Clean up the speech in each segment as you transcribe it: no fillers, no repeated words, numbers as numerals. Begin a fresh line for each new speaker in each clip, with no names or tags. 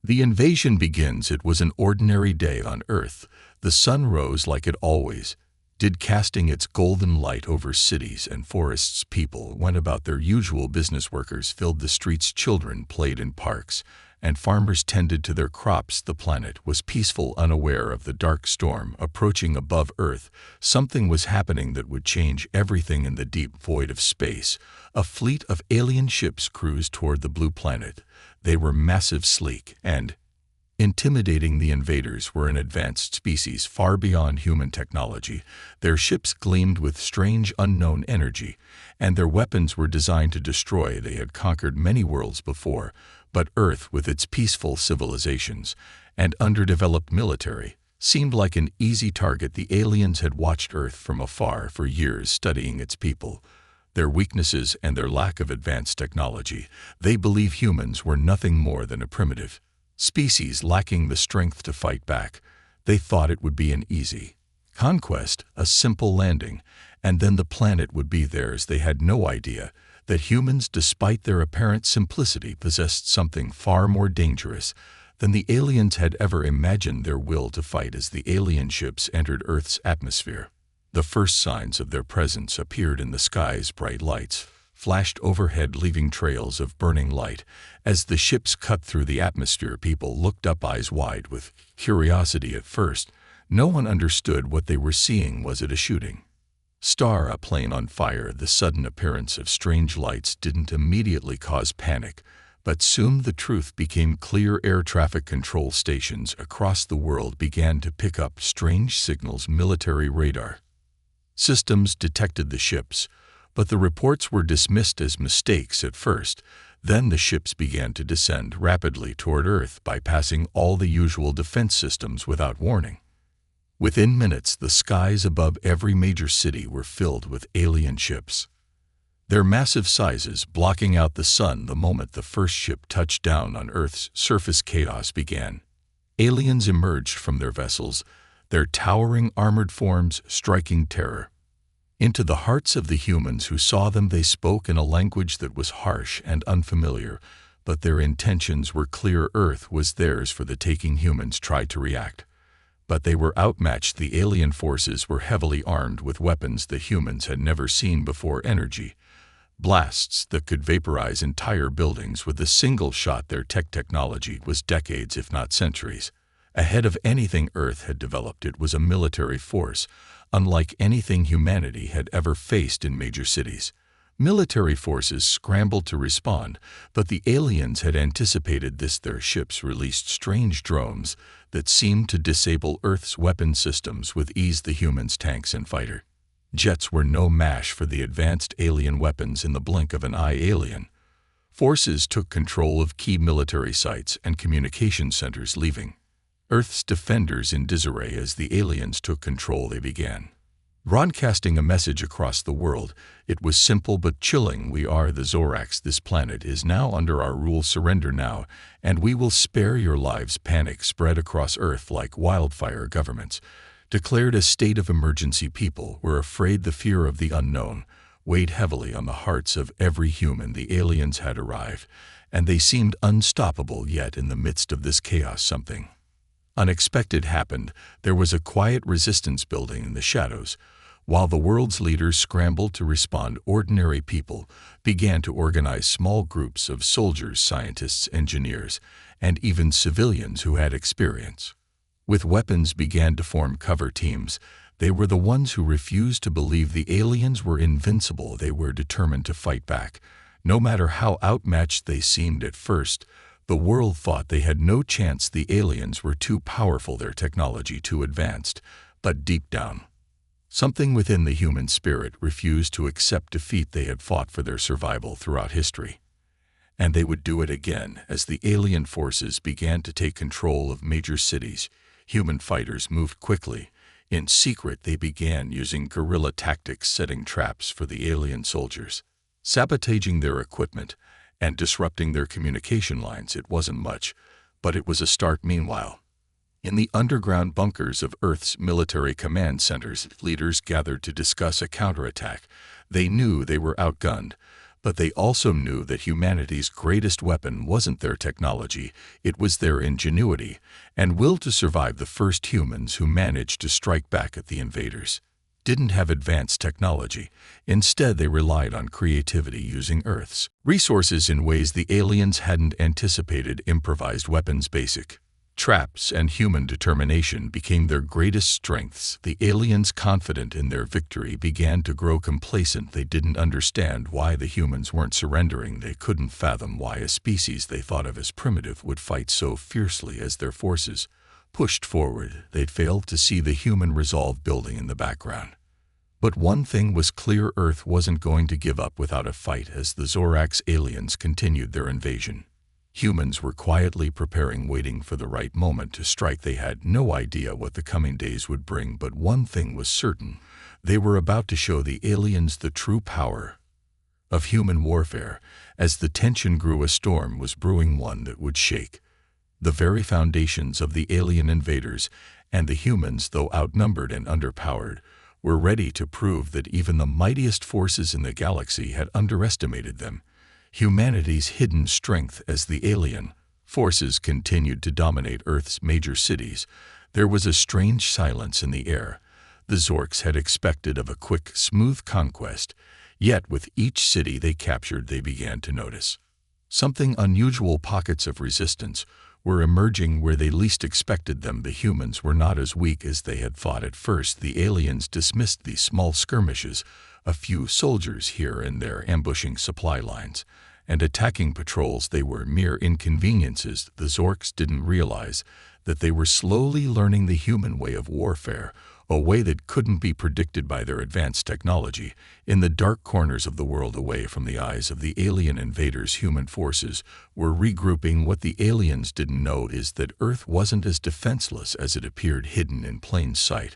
The invasion begins. It was an ordinary day on Earth. The sun rose like it always did, casting its golden light over cities and forests. People went about their usual business. Workers filled the streets, children played in parks, and farmers tended to their crops. The planet was peaceful, unaware of the dark storm approaching above Earth. Something was happening that would change everything. In the deep void of space, a fleet of alien ships cruised toward the blue planet. They were massive, sleek, and intimidating. The invaders were an advanced species far beyond human technology. Their ships gleamed with strange, unknown energy, and their weapons were designed to destroy. They had conquered many worlds before, but Earth, with its peaceful civilizations and underdeveloped military, seemed like an easy target. The aliens had watched Earth from afar for years, studying its people, their weaknesses, and their lack of advanced technology. They believed humans were nothing more than a primitive species lacking the strength to fight back. They thought it would be an easy conquest, a simple landing, and then the planet would be theirs. They had no idea that humans, despite their apparent simplicity, possessed something far more dangerous than the aliens had ever imagined. Their will to fight. As the alien ships entered Earth's atmosphere, the first signs of their presence appeared in the skies. Bright lights flashed overhead, leaving trails of burning light. As the ships cut through the atmosphere, people looked up, eyes wide with curiosity. At first, no one understood what they were seeing. Was it a shooting star, a plane on fire? The sudden appearance of strange lights didn't immediately cause panic, but soon the truth became clear. Air traffic control stations across the world began to pick up strange signals. Military radar systems detected the ships, but the reports were dismissed as mistakes at first. Then the ships began to descend rapidly toward Earth, bypassing all the usual defense systems without warning. Within minutes, the skies above every major city were filled with alien ships, their massive sizes blocking out the sun. The moment the first ship touched down on Earth's surface, chaos began. Aliens emerged from their vessels, their towering armored forms striking terror into the hearts of the humans who saw them. They spoke in a language that was harsh and unfamiliar, but their intentions were clear. Earth was theirs for the taking. Humans tried to react, but they were outmatched. The alien forces were heavily armed with weapons that humans had never seen before. Energy blasts that could vaporize entire buildings with a single shot. Their technology was decades, if not centuries, ahead of anything Earth had developed. It was a military force unlike anything humanity had ever faced. In major cities, military forces scrambled to respond, but the aliens had anticipated this. Their ships released strange drones that seemed to disable Earth's weapon systems with ease. The humans' tanks and fighter jets were no match for the advanced alien weapons. In the blink of an eye, alien forces took control of key military sites and communication centers, leaving Earth's defenders in disarray. As the aliens took control, they began broadcasting a message across the world. It was simple but chilling. We are the Zorax. This planet is now under our rule. Surrender now, and we will spare your lives. Panic spread across Earth like wildfire. Governments declared a state of emergency. People were afraid. The fear of the unknown weighed heavily on the hearts of every human. The aliens had arrived, and they seemed unstoppable. Yet in the midst of this chaos, something unexpected happened. There was a quiet resistance building in the shadows. While the world's leaders scrambled to respond, ordinary people began to organize small groups of soldiers, scientists, engineers, and even civilians who had experience with weapons began to form cover teams. They were the ones who refused to believe the aliens were invincible. They were determined to fight back, no matter how outmatched they seemed. At first, the world thought they had no chance. The aliens were too powerful, their technology too advanced. But deep down, something within the human spirit refused to accept defeat. They had fought for their survival throughout history, and they would do it again. As the alien forces began to take control of major cities, human fighters moved quickly. In secret, they began using guerrilla tactics, setting traps for the alien soldiers, sabotaging their equipment, and disrupting their communication lines. It wasn't much, but it was a start. Meanwhile, in the underground bunkers of Earth's military command centers, leaders gathered to discuss a counterattack. They knew they were outgunned, But they also knew that humanity's greatest weapon wasn't their technology, it was their ingenuity and will to survive. The first humans who managed to strike back at the invaders didn't have advanced technology. Instead, they relied on creativity using Earth's resources in ways the aliens hadn't anticipated. Improvised weapons, basic traps, and human determination became their greatest strengths. The aliens, confident in their victory, began to grow complacent. They didn't understand why the humans weren't surrendering. They couldn't fathom why a species they thought of as primitive would fight so fiercely as their forces pushed forward. They'd failed to see the human resolve building in the background. But one thing was clear: Earth wasn't going to give up without a fight. As the Zorax aliens continued their invasion, humans were quietly preparing, waiting for the right moment to strike. They had no idea what the coming days would bring, but one thing was certain: they were about to show the aliens the true power of human warfare. As the tension grew, a storm was brewing, one that would shake the very foundations of the alien invaders, and the humans, though outnumbered and underpowered, were ready to prove that even the mightiest forces in the galaxy had underestimated them. Humanity's hidden strength. As the alien forces continued to dominate Earth's major cities, there was a strange silence in the air. The Zorks had expected of a quick, smooth conquest, yet with each city they captured, they began to notice something unusual. Pockets of resistance were emerging where they least expected them. The humans were not as weak as they had thought at first. The aliens dismissed these small skirmishes, a few soldiers here and there ambushing supply lines and attacking patrols. They were mere inconveniences. The Zorks didn't realize that they were slowly learning the human way of warfare, a way that couldn't be predicted by their advanced technology. In the dark corners of the world, away from the eyes of the alien invaders, human forces were regrouping. What the aliens didn't know is that Earth wasn't as defenseless as it appeared. Hidden in plain sight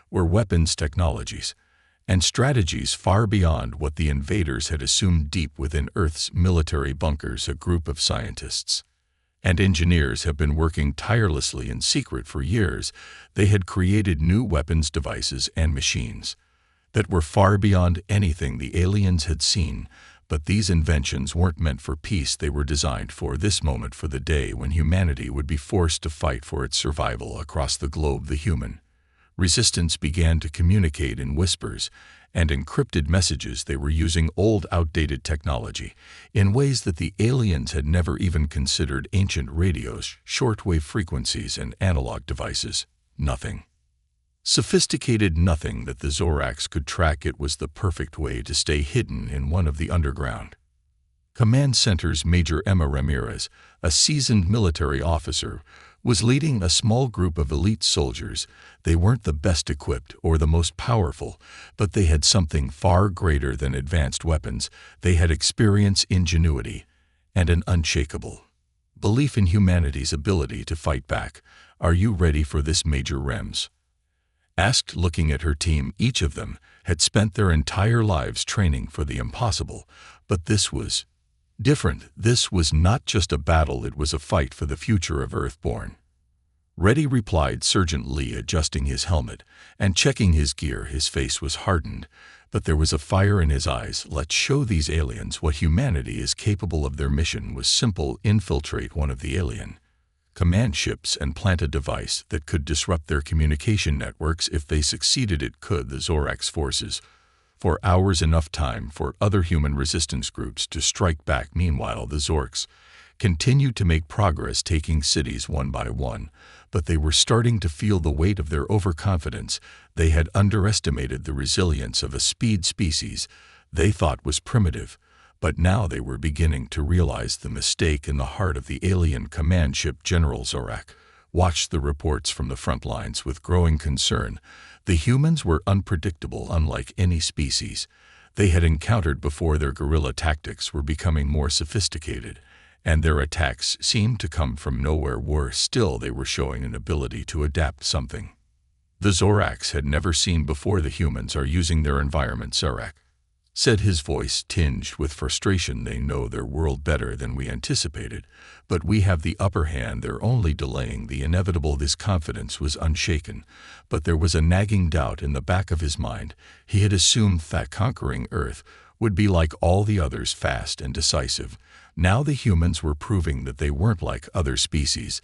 were weapons, technologies, and strategies far beyond what the invaders had assumed. Deep within Earth's military bunkers, a group of scientists and engineers have been working tirelessly in secret for years. They had created new weapons, devices, and machines that were far beyond anything the aliens had seen. But these inventions weren't meant for peace. They were designed for this moment, for the day when humanity would be forced to fight for its survival. Across the globe, the human resistance began to communicate in whispers and encrypted messages. They were using old, outdated technology in ways that the aliens had never even considered. Ancient radios, shortwave frequencies, and analog devices. Nothing sophisticated, nothing that the Zorax could track. It was the perfect way to stay hidden in one of the underground command centers. Major Emma Ramirez, a seasoned military officer, was leading a small group of elite soldiers. They weren't the best equipped or the most powerful, but they had something far greater than advanced weapons. They had experience, ingenuity, and an unshakable belief in humanity's ability to fight back. "Are you ready for this?" Major Rems asked, looking at her team. Each of them had spent their entire lives training for the impossible, but this was different. This was not just a battle, it was a fight for the future of Earthborn. "Ready," replied Sergeant Lee, adjusting his helmet and checking his gear. His face was hardened, but there was a fire in his eyes. "Let's show these aliens what humanity is capable of." Their mission was simple: infiltrate one of the alien command ships and plant a device that could disrupt their communication networks. If they succeeded, it could the Zorax forces for hours, enough time for other human resistance groups to strike back. Meanwhile, the Zorks continued to make progress, taking cities one by one, but they were starting to feel the weight of their overconfidence. They had underestimated the resilience of a speed species they thought was primitive, but now they were beginning to realize the mistake. In the heart of the alien command ship, General Zorak watched the reports from the front lines with growing concern. The humans were unpredictable, unlike any species they had encountered before. Their guerrilla tactics were becoming more sophisticated, and their attacks seemed to come from nowhere. Worse still, they were showing an ability to adapt, something the Zorax had never seen before. "The humans are using their environment," Zorak said, his voice tinged with frustration. "They know their world better than we anticipated, but we have the upper hand. They're only delaying the inevitable." This confidence was unshaken, but there was a nagging doubt in the back of his mind. He had assumed that conquering Earth would be like all the others, fast and decisive. Now the humans were proving that they weren't like other species.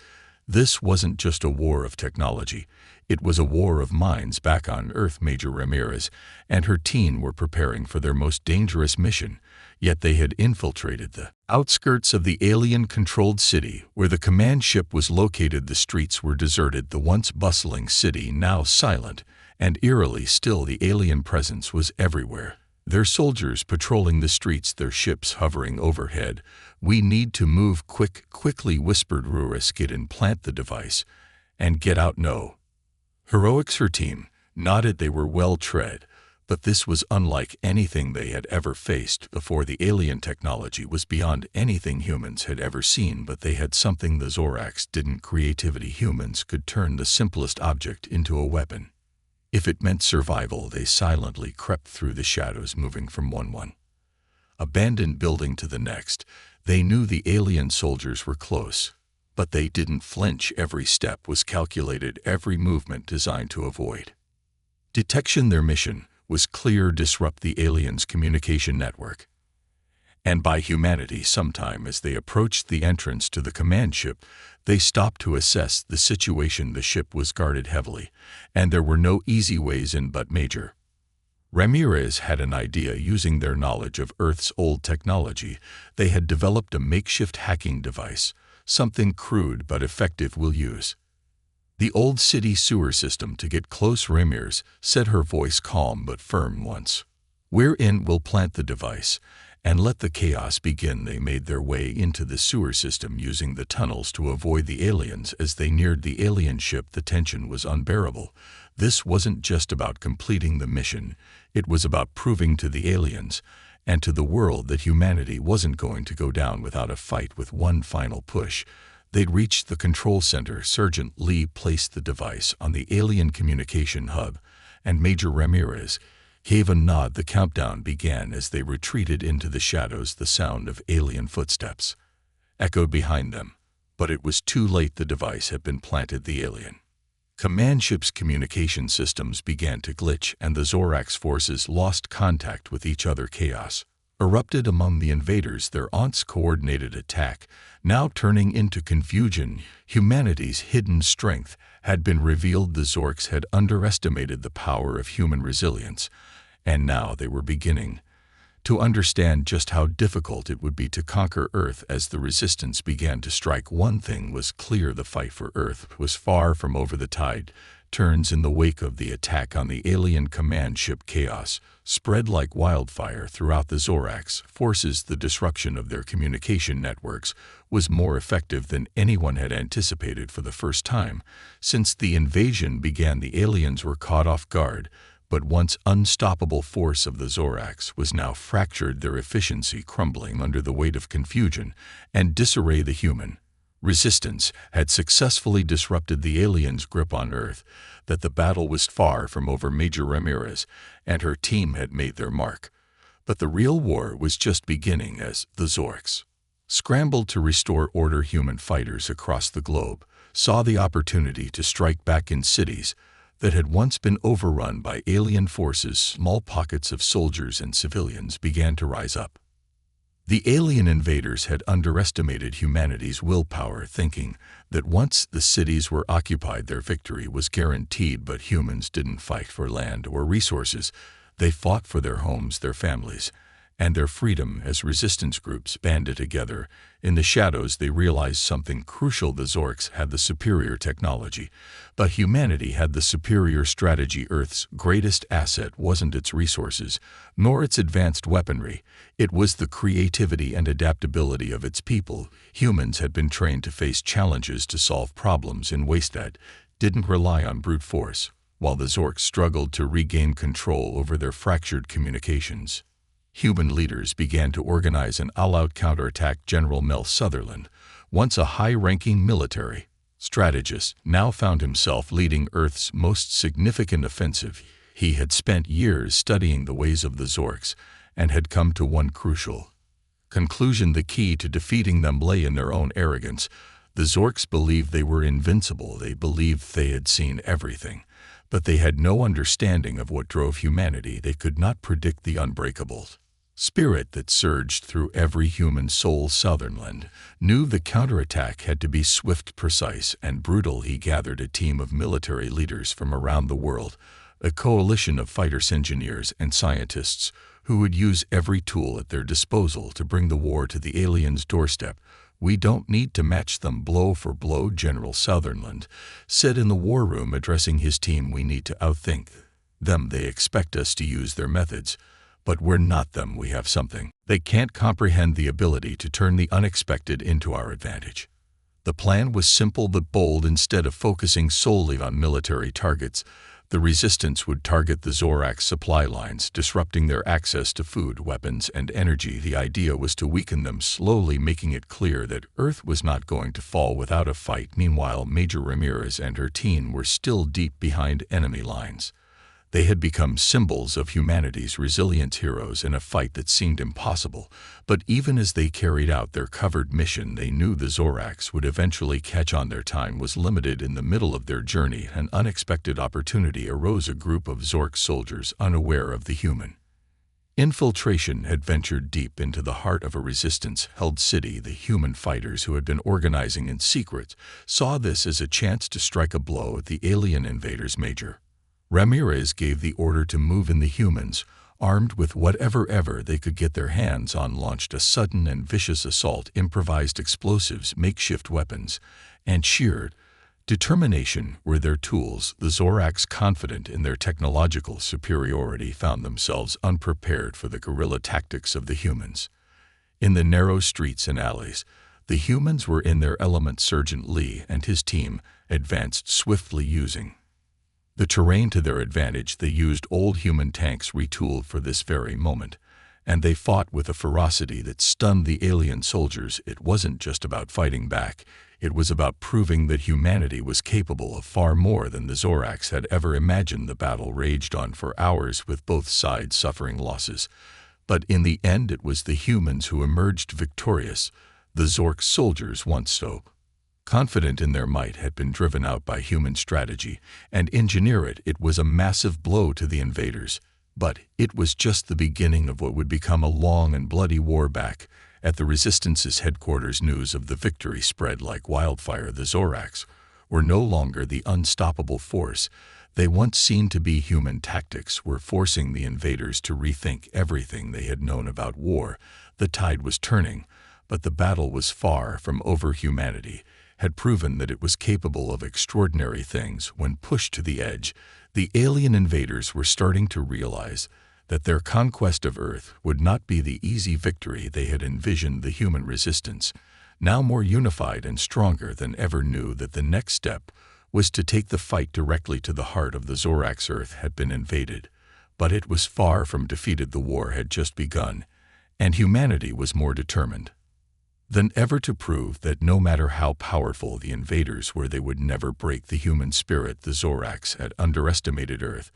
This wasn't just a war of technology. It was a war of minds back on Earth. Major Ramirez and her team were preparing for their most dangerous mission, yet they had infiltrated the outskirts of the alien-controlled city where the command ship was located. The streets were deserted, the once bustling city now silent, and eerily still. The alien presence was everywhere. Their soldiers patrolling the streets, their ships hovering overhead. "We need to move quickly," whispered Ruris. "Get and plant the device, and get out." "No." Heroics, her team, nodded. They were well tread, but this was unlike anything they had ever faced before. The alien technology was beyond anything humans had ever seen, but they had something the Zorax didn't: creativity. Humans could turn the simplest object into a weapon. If it meant survival, they silently crept through the shadows, moving from one abandoned building to the next. They knew the alien soldiers were close, but they didn't flinch. Every step was calculated, every movement designed to avoid detection. Their mission was clear: disrupt the aliens' communication network. And by humanity, sometime as they approached the entrance to the command ship, they stopped to assess the situation. The ship was guarded heavily, and there were no easy ways in. But Major Ramirez had an idea. Using their knowledge of Earth's old technology, they had developed a makeshift hacking device, something crude but effective. "We'll use the old city sewer system to get close," Ramirez said, her voice calm but firm. "Once we're in, we'll plant the device and let the chaos begin." They made their way into the sewer system, using the tunnels to avoid the aliens. As they neared the alien ship, the tension was unbearable. This wasn't just about completing the mission. It was about proving to the aliens and to the world that humanity wasn't going to go down without a fight. With one final push, they'd reached the control center. Sergeant Lee placed the device on the alien communication hub, and Major Ramirez gave a nod. The countdown began. As they retreated into the shadows, the sound of alien footsteps echoed behind them. But it was too late. The device had been planted. The alien command ship's communication systems began to glitch, and the Zorax forces lost contact with each other. Chaos erupted among the invaders, their once coordinated attack now turning into confusion. Humanity's hidden strength had been revealed. The Zorks had underestimated the power of human resilience, and now they were beginning to understand just how difficult it would be to conquer Earth. As the resistance began to strike, one thing was clear: the fight for Earth was far from over. The tide turns in the wake of the attack on the alien command ship. Chaos spread like wildfire throughout the Zorax forces. The disruption of their communication networks was more effective than anyone had anticipated. For the first time since the invasion began, the aliens were caught off guard, but once unstoppable force of the Zorax was now fractured, their efficiency crumbling under the weight of confusion and disarray. The human resistance had successfully disrupted the aliens' grip on Earth. That the battle was far from over. Major Ramirez and her team had made their mark, but the real war was just beginning. As the Zorks scrambled to restore order, human fighters across the globe saw the opportunity to strike back in cities that had once been overrun by alien forces. Small pockets of soldiers and civilians began to rise up. The alien invaders had underestimated humanity's willpower, thinking that once the cities were occupied, their victory was guaranteed. But humans didn't fight for land or resources. They fought for their homes, their families, and their freedom. As resistance groups banded together in the shadows, they realized something crucial: the Zorks had the superior technology, but humanity had the superior strategy. Earth's greatest asset wasn't its resources, nor its advanced weaponry. It was the creativity and adaptability of its people. Humans had been trained to face challenges, to solve problems in ways that didn't rely on brute force, while the Zorks struggled to regain control over their fractured communications. Human leaders began to organize an all-out counterattack. General Mel Sutherland, once a high-ranking military strategist, now found himself leading Earth's most significant offensive. He had spent years studying the ways of the Zorks and had come to one crucial conclusion: the key to defeating them lay in their own arrogance. The Zorks believed they were invincible. They believed they had seen everything, but they had no understanding of what drove humanity. They could not predict the unbreakable spirit that surged through every human soul. Sutherland knew the counterattack had to be swift, precise, and brutal. He gathered a team of military leaders from around the world, a coalition of fighters, engineers, and scientists who would use every tool at their disposal to bring the war to the aliens' doorstep. "We don't need to match them blow for blow," General Sutherland said in the war room, addressing his team. "We need to outthink them. They expect us to use their methods, but we're not them. We have something they can't comprehend, the ability to turn the unexpected into our advantage." The plan was simple but bold. Instead of focusing solely on military targets, the resistance would target the Zorax supply lines, disrupting their access to food, weapons, and energy. The idea was to weaken them slowly, making it clear that Earth was not going to fall without a fight. Meanwhile, Major Ramirez and her team were still deep behind enemy lines. They had become symbols of humanity's resilient heroes in a fight that seemed impossible. But even as they carried out their covert mission, they knew the Zorax would eventually catch on. Their time was limited. In the middle of their journey, an unexpected opportunity arose. A group of Zork soldiers, unaware of the human infiltration, had ventured deep into the heart of a resistance-held city. The human fighters, who had been organizing in secret, saw this as a chance to strike a blow at the alien invaders. Major Ramirez gave the order to move in. The humans, armed with whatever they could get their hands on, launched a sudden and vicious assault. Improvised explosives, makeshift weapons, and sheer determination were their tools. The Zorax, confident in their technological superiority, found themselves unprepared for the guerrilla tactics of the humans. In the narrow streets and alleys, the humans were in their element. Sergeant Lee and his team advanced swiftly, using the terrain to their advantage. They used old human tanks retooled for this very moment, and they fought with a ferocity that stunned the alien soldiers. It wasn't just about fighting back. It was about proving that humanity was capable of far more than the Zorax had ever imagined. The battle raged on for hours, with both sides suffering losses. But in the end, it was the humans who emerged victorious. The Zork soldiers, once so confident in their might, had been driven out by human strategy and engineering. It was a massive blow to the invaders, but it was just the beginning of what would become a long and bloody war. Back at the Resistance's headquarters, news of the victory spread like wildfire. The Zorax were no longer the unstoppable force they once seemed to be. Human tactics were forcing the invaders to rethink everything they had known about war. The tide was turning, but the battle was far from over. Humanity had proven that it was capable of extraordinary things. When pushed to the edge, the alien invaders were starting to realize that their conquest of Earth would not be the easy victory they had envisioned. The human resistance, now more unified and stronger than ever, knew that the next step was to take the fight directly to the heart of the Zorax. Earth had been invaded, but it was far from defeated. The war had just begun, and humanity was more determined than ever to prove that no matter how powerful the invaders were, they would never break the human spirit. The Zorax had underestimated Earth,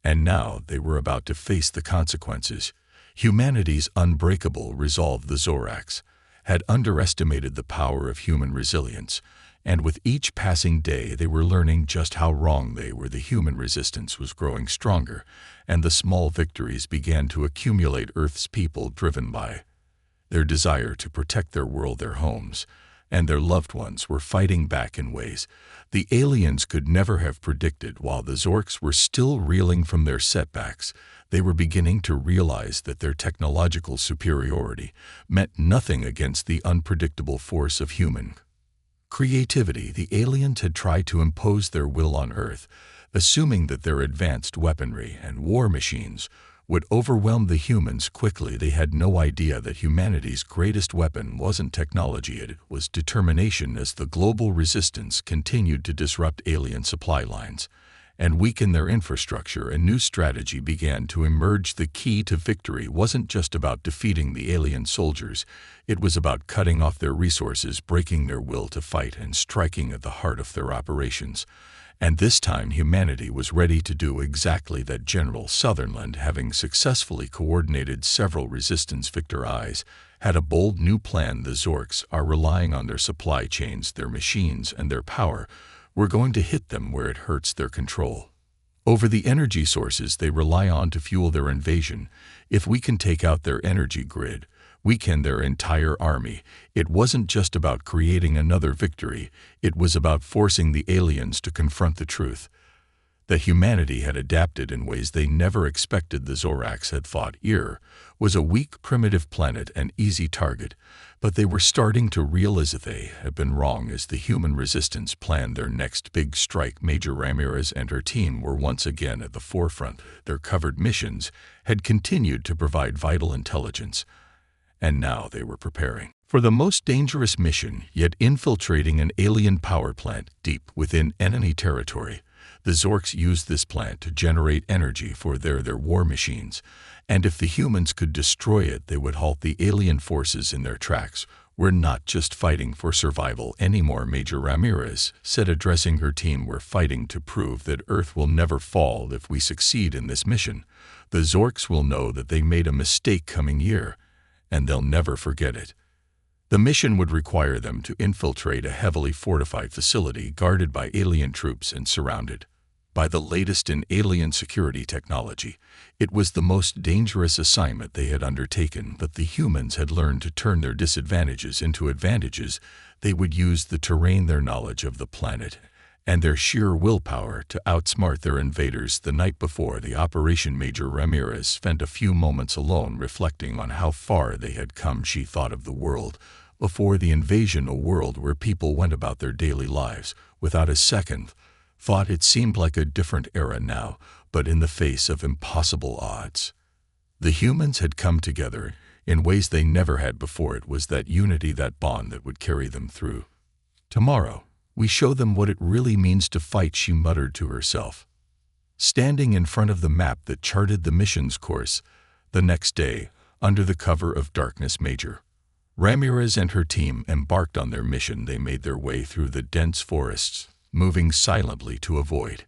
and now they were about to face the consequences. Humanity's unbreakable resolve. The Zorax had underestimated the power of human resilience, and with each passing day they were learning just how wrong they were. The human resistance was growing stronger, and the small victories began to accumulate. Earth's people, driven by their desire to protect their world, their homes, and their loved ones, were fighting back in ways the aliens could never have predicted. While the Zorks were still reeling from their setbacks, they were beginning to realize that their technological superiority meant nothing against the unpredictable force of human creativity. The aliens had tried to impose their will on Earth, assuming that their advanced weaponry and war machines would overwhelm the humans quickly. They had no idea that humanity's greatest weapon wasn't technology, it was determination. As the global resistance continued to disrupt alien supply lines and weaken their infrastructure, a new strategy began to emerge. The key to victory wasn't just about defeating the alien soldiers, it was about cutting off their resources, breaking their will to fight, and striking at the heart of their operations. And this time humanity was ready to do exactly that. General Sutherland, having successfully coordinated several resistance victories, had a bold new plan. The Zorks are relying on their supply chains, their machines, and their power. We're going to hit them where it hurts their control. over the energy sources they rely on to fuel their invasion. If we can take out their energy grid, we can their entire army. It wasn't just about creating another victory, it was about forcing the aliens to confront the truth. That humanity had adapted in ways they never expected. The Zorax had thought Earth was a weak, primitive planet, an easy target, but they were starting to realize that they had been wrong as the human resistance planned their next big strike. Major Ramirez and her team were once again at the forefront. Their covert missions had continued to provide vital intelligence, and now they were preparing for the most dangerous mission yet, infiltrating an alien power plant deep within enemy territory. The Zorks used this plant to generate energy for their war machines, and if the humans could destroy it, they would halt the alien forces in their tracks. We're not just fighting for survival anymore, Major Ramirez said, addressing her team. We're fighting to prove that Earth will never fall. If we succeed in this mission, the Zorks will know that they made a mistake coming year, and they'll never forget it. The mission would require them to infiltrate a heavily fortified facility guarded by alien troops and surrounded by the latest in alien security technology. It was the most dangerous assignment they had undertaken, but the humans had learned to turn their disadvantages into advantages. They would use the terrain, their knowledge of the planet, and their sheer willpower to outsmart their invaders. The night before the operation, Major Ramirez spent a few moments alone reflecting on how far they had come. She thought of the world before the invasion, a world where people went about their daily lives without a second thought. It seemed like a different era now, but in the face of impossible odds, the humans had come together in ways they never had before. It was that unity, that bond that would carry them through. Tomorrow, we show them what it really means to fight, she muttered to herself, standing in front of the map that charted the mission's course. The next day, under the cover of darkness, Major Ramirez and her team embarked on their mission. They made their way through the dense forests, moving silently to avoid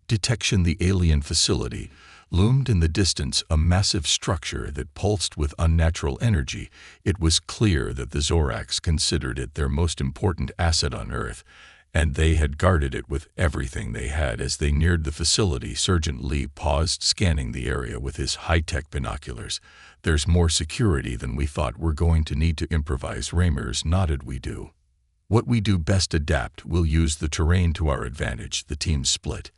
detection. The alien facility loomed in the distance, a massive structure that pulsed with unnatural energy. It was clear that the Zorax considered it their most important asset on Earth, and they had guarded it with everything they had. As they neared the facility, Sergeant Lee paused, scanning the area with his high-tech binoculars. There's more security than we thought. We're going to need to improvise. Ramirez nodded. We do what we do best, adapt. We'll use the terrain to our advantage. The team split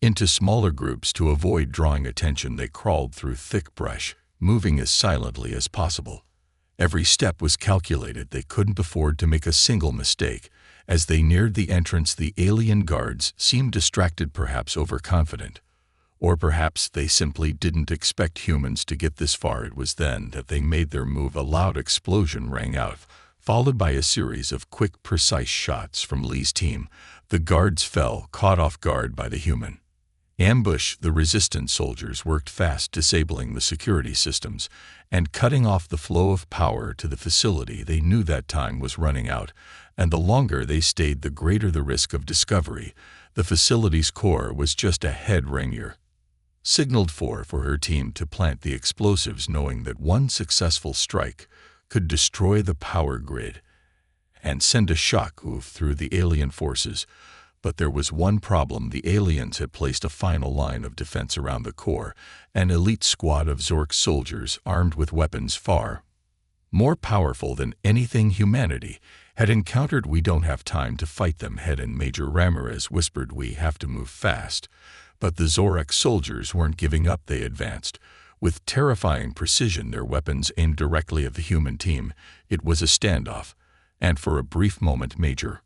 into smaller groups to avoid drawing attention. They crawled through thick brush, moving as silently as possible. Every step was calculated. They couldn't afford to make a single mistake. As they neared the entrance, the alien guards seemed distracted, perhaps overconfident, or perhaps they simply didn't expect humans to get this far. It was then that they made their move. A loud explosion rang out, followed by a series of quick, precise shots from Lee's team. The guards fell, caught off guard by the human ambush. The resistance soldiers worked fast, disabling the security systems and cutting off the flow of power to the facility. They knew that time was running out, and the longer they stayed, the greater the risk of discovery. The facility's core was just ahead. Rainier signaled for her team to plant the explosives, knowing that one successful strike could destroy the power grid and send a shock wave through the alien forces. But there was one problem. The aliens had placed a final line of defense around the core, an elite squad of Zork soldiers armed with weapons far more powerful than anything humanity had encountered. We don't have time to fight them head-on, Major Ramirez whispered. We have to move fast. But the Zorak soldiers weren't giving up. They advanced with terrifying precision, their weapons aimed directly at the human team. It was a standoff, and for a brief moment Major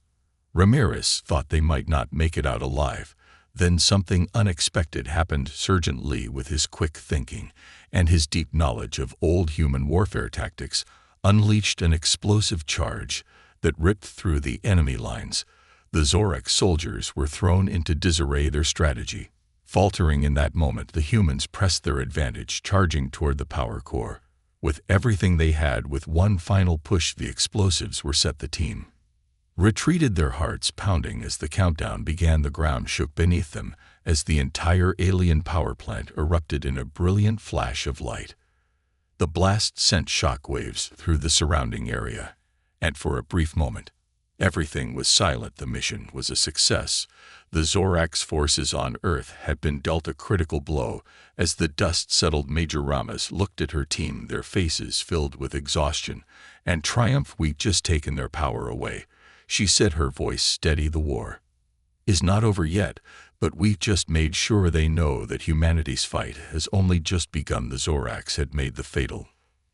Ramirez thought they might not make it out alive. Then something unexpected happened. Sergeant Lee, with his quick thinking and his deep knowledge of old human warfare tactics, unleashed an explosive charge that ripped through the enemy lines. The Zorak soldiers were thrown into disarray, their strategy faltering. In that moment, the humans pressed their advantage, charging toward the power core with everything they had. With one final push, the explosives were set. The team retreated, their hearts pounding as the countdown began. The ground shook beneath them as the entire alien power plant erupted in a brilliant flash of light. The blast sent shock waves through the surrounding area, and for a brief moment, Everything was silent. The mission was a success. The Zorax forces on Earth had been dealt a critical blow. As the dust settled, Major Ramos looked at her team, their faces filled with exhaustion and triumph. "We've just taken their power away," she said, her voice steady. "The war is not over yet, but we've just made sure they know that humanity's fight has only just begun." The Zorax had made the fatal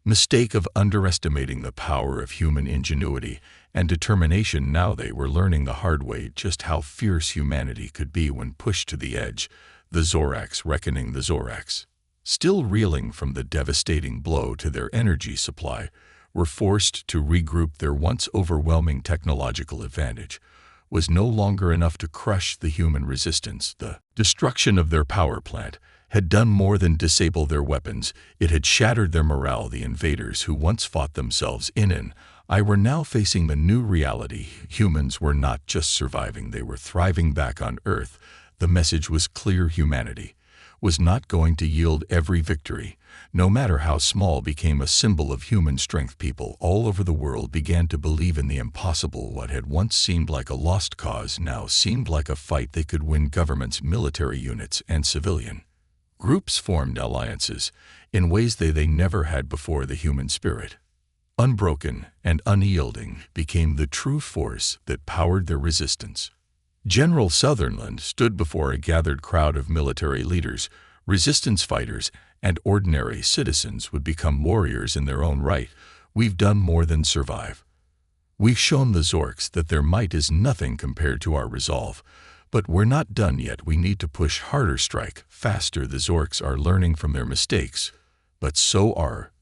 mistake of underestimating the power of human ingenuity and determination. Now they were learning the hard way just how fierce humanity could be when pushed to the edge. The Zorax reckoning. The Zorax, still reeling from the devastating blow to their energy supply, were forced to regroup. Their once overwhelming technological advantage was no longer enough to crush the human resistance. The destruction of their power plant had done more than disable their weapons. It had shattered their morale. The invaders who once fought themselves in and I were now facing the new reality. Humans were not just surviving, they were thriving back on Earth. The message was clear: humanity was not going to yield. Every victory, no matter how small, became a symbol of human strength. People all over the world began to believe in the impossible. What had once seemed like a lost cause now seemed like a fight they could win. Governments, military units, and civilian groups formed alliances in ways they never had before. The human spirit, unbroken and unyielding, became the true force that powered their resistance. General Sutherland stood before a gathered crowd of military leaders. Resistance fighters and ordinary citizens would become warriors in their own right. "We've done more than survive. We've shown the Zorks that their might is nothing compared to our resolve. But we're not done yet. We need to push harder, strike faster. The Zorks are learning from their mistakes, but so are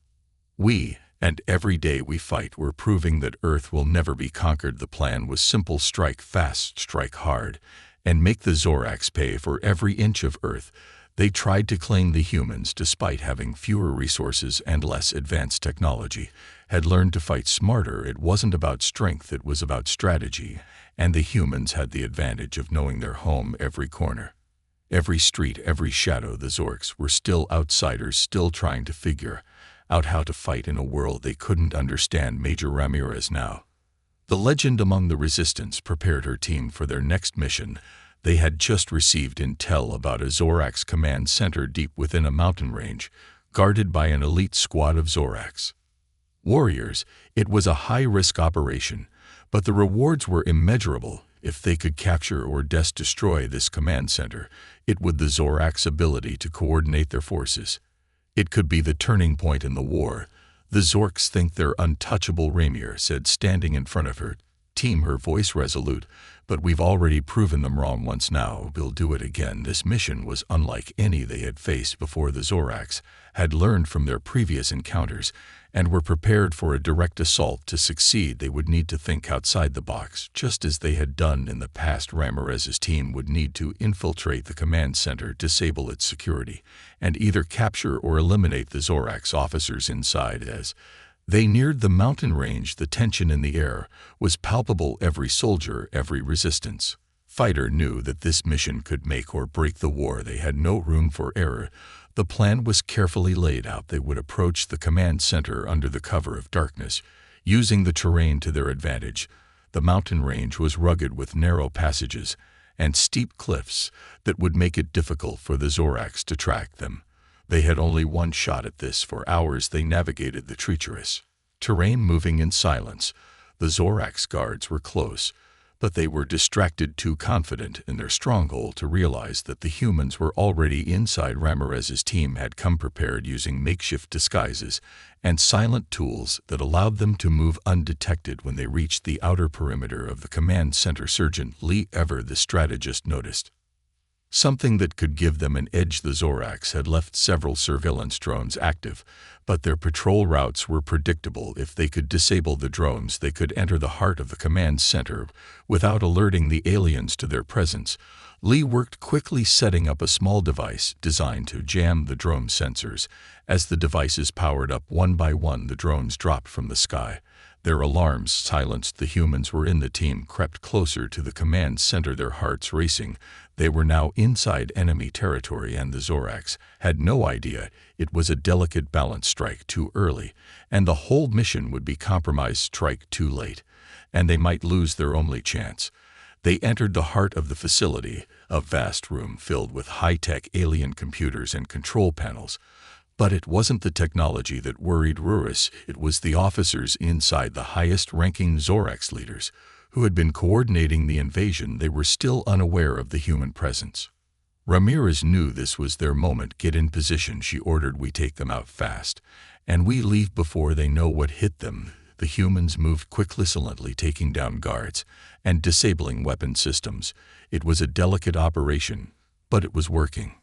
we. And every day we fight, we're proving that Earth will never be conquered." The plan was simple: strike fast, strike hard, and make the Zorax pay for every inch of Earth. They tried to claim the humans, despite having fewer resources and less advanced technology, had learned to fight smarter. It wasn't about strength, it was about strategy, and the humans had the advantage of knowing their home. Every corner, every street, every shadow. The Zorks were still outsiders, still trying to figure out how to fight in a world they couldn't understand. Major Ramirez, now the legend among the resistance, prepared her team for their next mission. They had just received intel about a Zorax command center deep within a mountain range, guarded by an elite squad of Zorax warriors. It was a high-risk operation, but the rewards were immeasurable. If they could capture or destroy this command center, it would the Zorax ability to coordinate their forces. It could be the turning point in the war. "The Zorks think they're untouchable," Ramir said, standing in front of her team, her voice resolute. "But we've already proven them wrong once. Now we'll do it again." This mission was unlike any they had faced before. The Zorax had learned from their previous encounters and were prepared for a direct assault. To succeed, they would need to think outside the box, just as they had done in the past. Ramirez's team would need to infiltrate the command center, disable its security, and either capture or eliminate the Zorax officers inside. As they neared the mountain range, the tension in the air was palpable. Every soldier, every resistance fighter knew that this mission could make or break the war. They had no room for error. The plan was carefully laid out. They would approach the command center under the cover of darkness, using the terrain to their advantage. The mountain range was rugged with narrow passages and steep cliffs that would make it difficult for the Zorax to track them. They had only one shot at this. For hours they navigated the treacherous terrain, moving in silence. The Zorax guards were close, but they were distracted, too confident in their stronghold to realize that the humans were already inside. Ramirez's team had come prepared, using makeshift disguises and silent tools that allowed them to move undetected. When they reached the outer perimeter of the command center, Sergeant Lee Ever, the strategist, noticed something that could give them an edge. The Zorax had left several surveillance drones active, but their patrol routes were predictable. If they could disable the drones, they could enter the heart of the command center without alerting the aliens to their presence. Lee worked quickly, setting up a small device designed to jam the drone sensors. As the devices powered up one by one, the drones dropped from the sky. Their alarms silenced. The humans were in. The team crept closer to the command center, their hearts racing. They were now inside enemy territory, and the Zorax had no idea. It was a delicate balance: strike too early, and the whole mission would be compromised; strike too late, and they might lose their only chance. They entered the heart of the facility, a vast room filled with high-tech alien computers and control panels. But it wasn't the technology that worried Ruris, it was the officers inside, the highest-ranking Zorax leaders, who had been coordinating the invasion. They were still unaware of the human presence. Ramirez knew this was their moment. Get in position, she ordered. We take them out fast, and we leave before they know what hit them. The humans moved quickly, silently taking down guards and disabling weapon systems. It was a delicate operation, but it was working.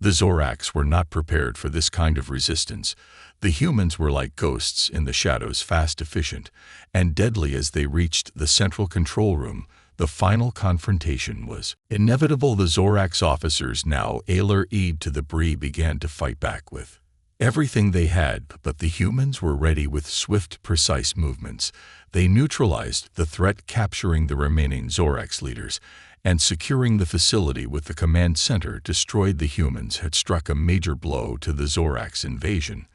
The Zorax were not prepared for this kind of resistance. The humans were like ghosts in the shadows, fast, efficient, and deadly. As they reached the central control room, the final confrontation was inevitable. The Zorax officers, now alert to the breeze, began to fight back with everything they had, but the humans were ready with swift, precise movements. They neutralized the threat, capturing the remaining Zorax leaders and securing the facility with the command center destroyed. The humans had struck a major blow to the Zorax invasion.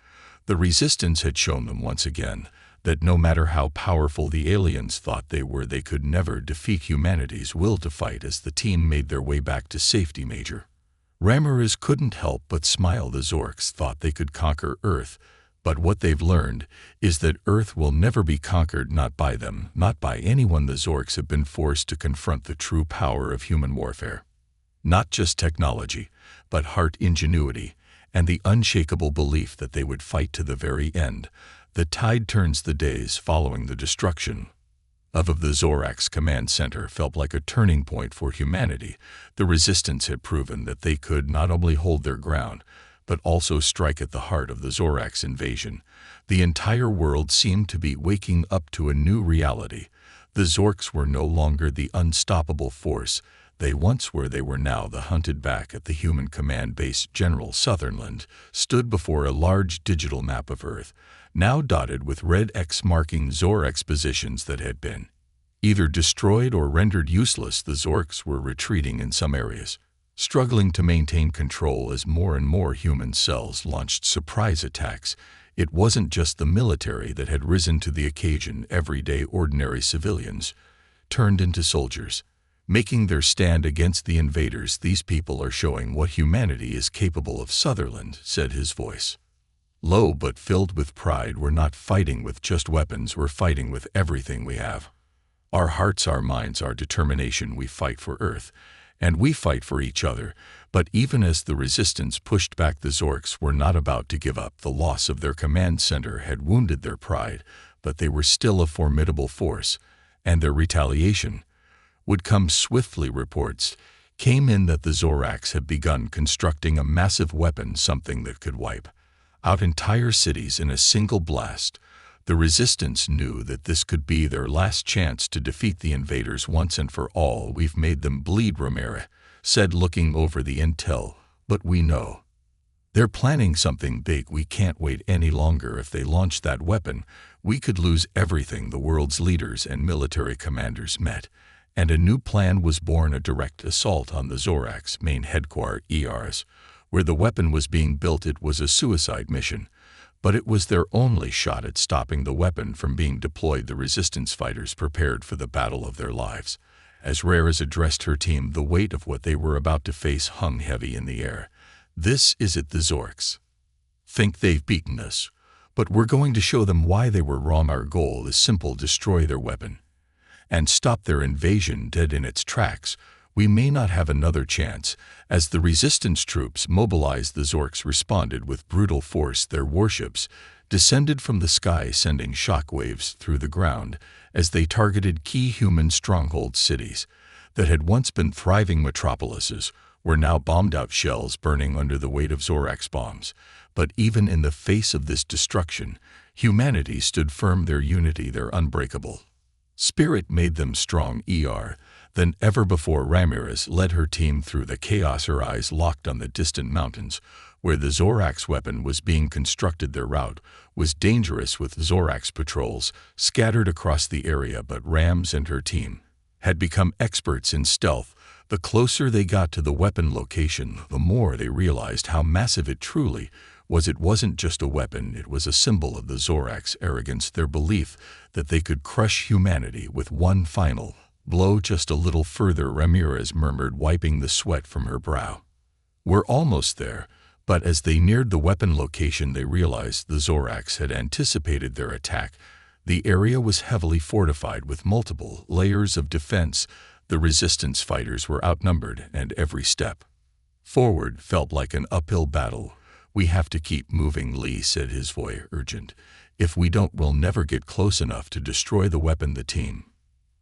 The resistance had shown them once again that no matter how powerful the aliens thought they were, they could never defeat humanity's will to fight. As the team made their way back to safety, Major Ramirez couldn't help but smile. The Zorks thought they could conquer Earth, but what they've learned is that Earth will never be conquered, not by them, not by anyone. The Zorks have been forced to confront the true power of human warfare. Not just technology, but heart, ingenuity, and the unshakable belief that they would fight to the very end. The tide turns. The days following the destruction of the Zorax command center felt like a turning point for humanity. The resistance had proven that they could not only hold their ground, but also strike at the heart of the Zorax invasion. The entire world seemed to be waking up to a new reality. The Zorks were no longer the unstoppable force they once were. They were now the hunted. Back at the human command base, General Sutherland stood before a large digital map of Earth, now dotted with red X marking Zorax positions that had been either destroyed or rendered useless. The Zorks were retreating in some areas, struggling to maintain control as more and more human cells launched surprise attacks. It wasn't just the military that had risen to the occasion. Everyday, ordinary civilians turned into soldiers, making their stand against the invaders. These people are showing what humanity is capable of, Sutherland said, his voice low but filled with pride. We're not fighting with just weapons, we're fighting with everything we have. Our hearts, our minds, our determination. We fight for Earth, and we fight for each other. But even as the resistance pushed back, the Zorks were not about to give up. The loss of their command center had wounded their pride, but they were still a formidable force, and their retaliation would come swiftly. Reports came in that the Zorax had begun constructing a massive weapon, something that could wipe out entire cities in a single blast. The resistance knew that this could be their last chance to defeat the invaders once and for all. We've made them bleed, Ramirez said, looking over the intel, but we know they're planning something big. We can't wait any longer. If they launch that weapon, we could lose everything. The world's leaders and military commanders met, and a new plan was born: a direct assault on the Zorax main headquarters, where the weapon was being built. It was a suicide mission, but it was their only shot at stopping the weapon from being deployed. The resistance fighters prepared for the battle of their lives. As Ramirez addressed her team, the weight of what they were about to face hung heavy in the air. This is it. The Zorks think they've beaten us, but we're going to show them why they were wrong. Our goal is simple: destroy their weapon and stop their invasion dead in its tracks. We may not have another chance. As the resistance troops mobilized, the Zorks responded with brutal force. Their warships descended from the sky, sending shockwaves through the ground as they targeted key human stronghold cities that had once been thriving metropolises were now bombed out, shells burning under the weight of Zorax bombs. But even in the face of this destruction, humanity stood firm. Their unity, their unbreakable spirit made them strong than ever before. Ramirez led her team through the chaos, her eyes locked on the distant mountains where the Zorax weapon was being constructed. Their route was dangerous, with Zorax patrols scattered across the area, but Rams and her team had become experts in stealth. The closer they got to the weapon location, the more they realized how massive it truly it wasn't just a weapon, it was a symbol of the Zorak's arrogance, their belief that they could crush humanity with one final blow. Just a little further, Ramirez murmured, wiping the sweat from her brow. We're almost there. But as they neared the weapon location, they realized the Zoraks had anticipated their attack. The area was heavily fortified with multiple layers of defense. The resistance fighters were outnumbered, and every step forward felt like an uphill battle. We have to keep moving, Lee said, his voice urgent. If we don't, we'll never get close enough to destroy the weapon. The team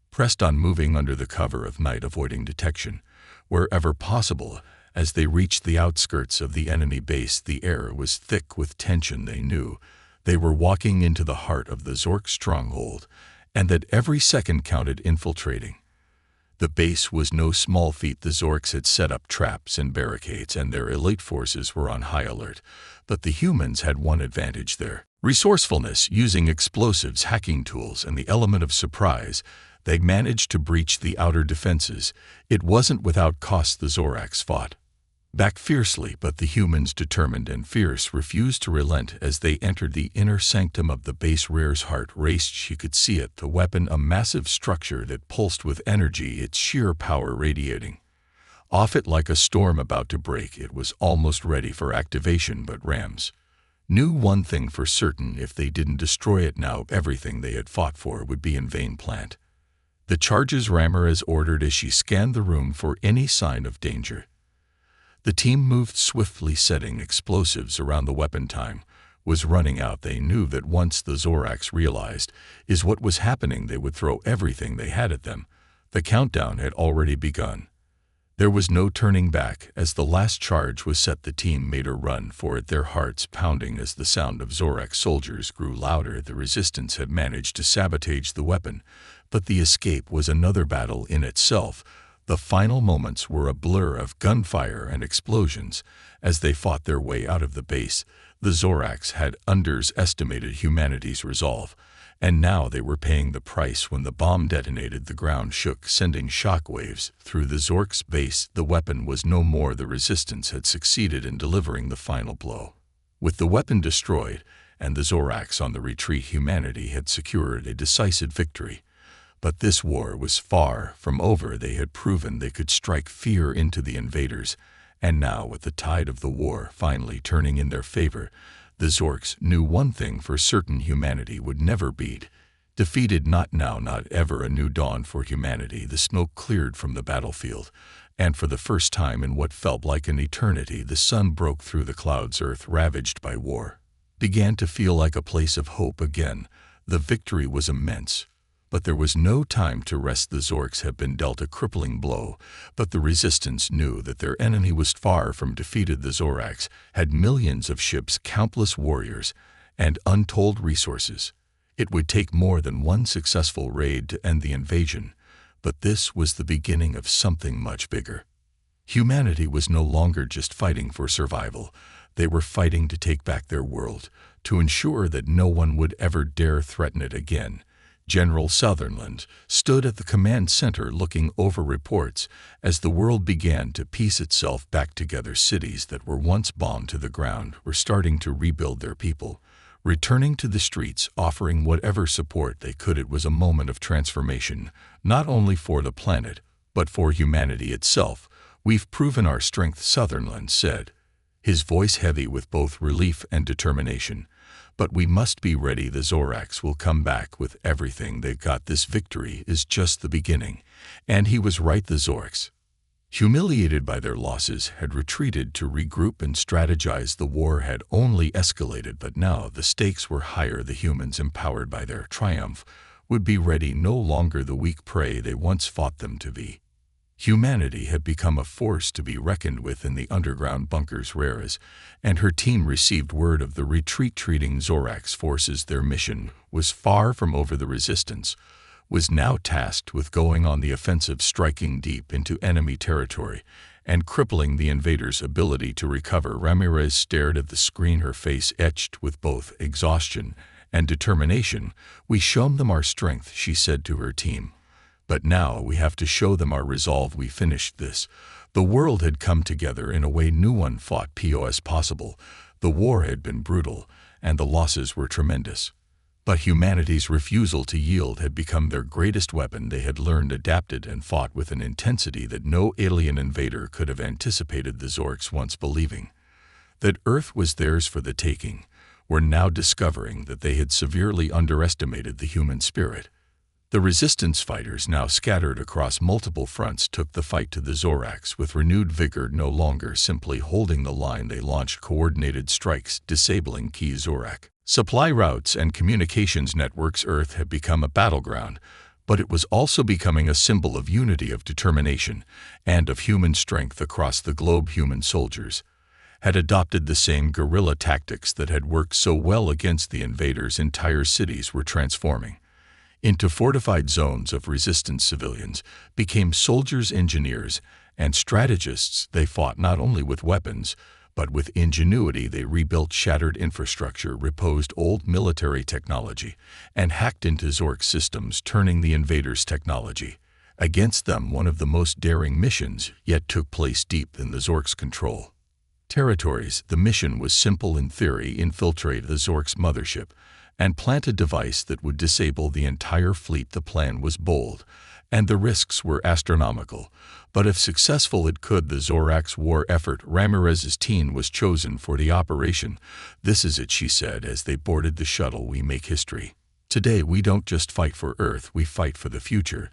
pressed on, moving under the cover of night, avoiding detection wherever possible. As they reached the outskirts of the enemy base, the air was thick with tension. They knew they were walking into the heart of the Zork stronghold, and that every second counted. Infiltrating the base was no small feat. The Zorks had set up traps and barricades, and their elite forces were on high alert. But the humans had one advantage: their resourcefulness. Using explosives, hacking tools, and the element of surprise, they managed to breach the outer defenses. It wasn't without cost. The Zoraks fought back fiercely, but the humans, determined and fierce, refused to relent. As they entered the inner sanctum of the base, Rare's heart raced. She could see it, the weapon, a massive structure that pulsed with energy, its sheer power radiating off it like a storm about to break. It was almost ready for activation, but Rams knew one thing for certain: if they didn't destroy it now, everything they had fought for would be in vain. Plant the charges, Ramirez ordered as she scanned the room for any sign of danger. The team moved swiftly, setting explosives around the weapon. Time was running out. They knew that once the Zoraks realized what was happening, they would throw everything they had at them. The countdown had already begun. There was no turning back. As the last charge was set, the team made a run for it, their hearts pounding as the sound of Zorak soldiers grew louder. The resistance had managed to sabotage the weapon, but the escape was another battle in itself. The final moments were a blur of gunfire and explosions. As they fought their way out of the base, the Zoraks had underestimated humanity's resolve, and now they were paying the price. When the bomb detonated, the ground shook, sending shockwaves through the Zork's base. The weapon was no more. The resistance had succeeded in delivering the final blow. With the weapon destroyed and the Zoraks on the retreat, humanity had secured a decisive victory. But this war was far from over. They had proven they could strike fear into the invaders, and now, with the tide of the war finally turning in their favor, the Zorks knew one thing for certain: humanity would never be defeated. Not now, not ever. A new dawn for humanity. The smoke cleared from the battlefield, and for the first time in what felt like an eternity, the sun broke through the clouds. Earth, ravaged by war, began to feel like a place of hope again. The victory was immense, but there was no time to rest. The Zorks had been dealt a crippling blow, but the resistance knew that their enemy was far from defeated. The Zoraks had millions of ships, countless warriors, and untold resources. It would take more than one successful raid to end the invasion, but this was the beginning of something much bigger. Humanity was no longer just fighting for survival. They were fighting to take back their world, to ensure that no one would ever dare threaten it again. General Sutherland stood at the command center looking over reports as the world began to piece itself back together. Cities that were once bombed to the ground were starting to rebuild, their people returning to the streets, offering whatever support they could. It was a moment of transformation, not only for the planet, but for humanity itself. We've proven our strength, Sutherland said, his voice heavy with both relief and determination. But we must be ready. The Zoraks will come back with everything they've got. This victory is just the beginning. And he was right. The Zorks, humiliated by their losses, had retreated to regroup and strategize. The war had only escalated, but now the stakes were higher. The humans, empowered by their triumph, would be ready, no longer the weak prey they once fought them to be. Humanity had become a force to be reckoned with in the underground bunkers. Rares and her team received word of the retreating Zoraks forces. Their mission was far from over. The resistance was now tasked with going on the offensive, striking deep into enemy territory and crippling the invaders' ability to recover. Ramirez stared at the screen, her face etched with both exhaustion and determination. "We shown them our strength," she said to her team. "But now we have to show them our resolve." We finished this. The world had come together in a way no one thought possible. The war had been brutal, and the losses were tremendous. But humanity's refusal to yield had become their greatest weapon. They had learned, adapted, and fought with an intensity that no alien invader could have anticipated. The Zorks, once believing that Earth was theirs for the taking, were now discovering that they had severely underestimated the human spirit. The resistance fighters, now scattered across multiple fronts, took the fight to the Zoraks with renewed vigor, no longer simply holding the line. They launched coordinated strikes, disabling key Zorak supply routes and communications networks. Earth had become a battleground, but it was also becoming a symbol of unity, of determination, and of human strength across the globe. Human soldiers had adopted the same guerrilla tactics that had worked so well against the invaders. Entire cities were transforming into fortified zones of resistance. Civilians became soldiers, engineers, and strategists. They fought not only with weapons, but with ingenuity. They rebuilt shattered infrastructure, reposed old military technology, and hacked into Zork systems, turning the invaders' technology against them. One of the most daring missions yet took place deep in the Zorks' control territories. The mission was simple in theory: infiltrate the Zorks' mothership and plant a device that would disable the entire fleet. The plan was bold, and the risks were astronomical, but if successful, it could the Zoraks' war effort. Ramirez's team was chosen for the operation. "This is it," she said as they boarded the shuttle. "We make history. Today we don't just fight for Earth, we fight for the future."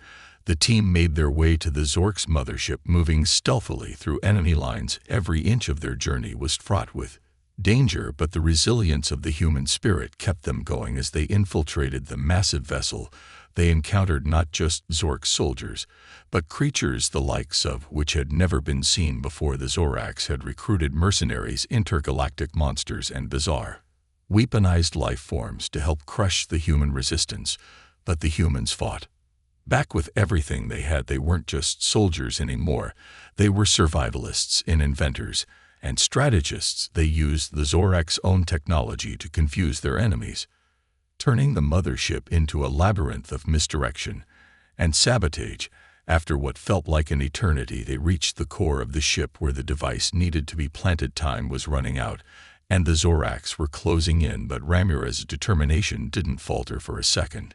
The team made their way to the Zorks' mothership, moving stealthily through enemy lines. Every inch of their journey was fraught with danger, but the resilience of the human spirit kept them going. As they infiltrated the massive vessel, they encountered not just Zork soldiers, but creatures the likes of which had never been seen before. The Zoraks had recruited mercenaries, intergalactic monsters, and bizarre, weaponized life forms to help crush the human resistance. But the humans fought back with everything they had. They weren't just soldiers anymore. They were survivalists and inventors and strategists. They used the Zoraks' own technology to confuse their enemies, turning the mothership into a labyrinth of misdirection and sabotage. After what felt like an eternity, they reached the core of the ship where the device needed to be planted. Time was running out, and the Zoraks were closing in, but Ramirez's determination didn't falter for a second.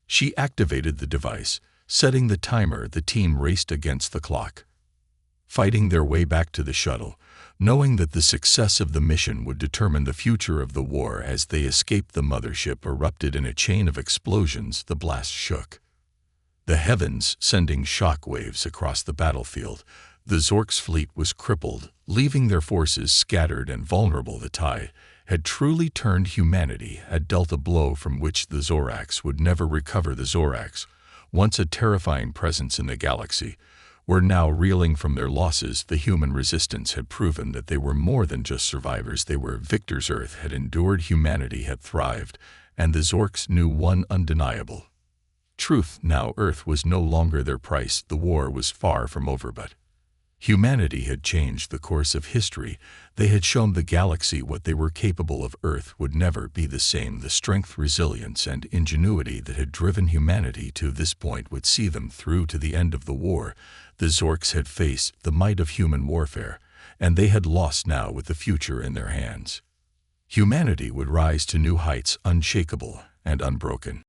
She activated the device, setting the timer. The team raced against the clock, fighting their way back to the shuttle, knowing that the success of the mission would determine the future of the war. As they escaped, the mothership erupted in a chain of explosions. The blast shook the heavens, sending shock waves across the battlefield. The Zorks' fleet was crippled, leaving their forces scattered and vulnerable. The tide had truly turned. Humanity had dealt a blow from which the Zoraks would never recover. The Zoraks, once a terrifying presence in the galaxy, were now reeling from their losses. The human resistance had proven that they were more than just survivors. They were victors. Earth had endured, humanity had thrived, and the Zorks knew one undeniable truth. Now Earth was no longer their price. The war was far from over, but humanity had changed the course of history. They had shown the galaxy what they were capable of. Earth would never be the same. The strength, resilience, and ingenuity that had driven humanity to this point would see them through to the end of the war. The Zorks had faced the might of human warfare, and they had lost. Now, with the future in their hands, humanity would rise to new heights, unshakable and unbroken.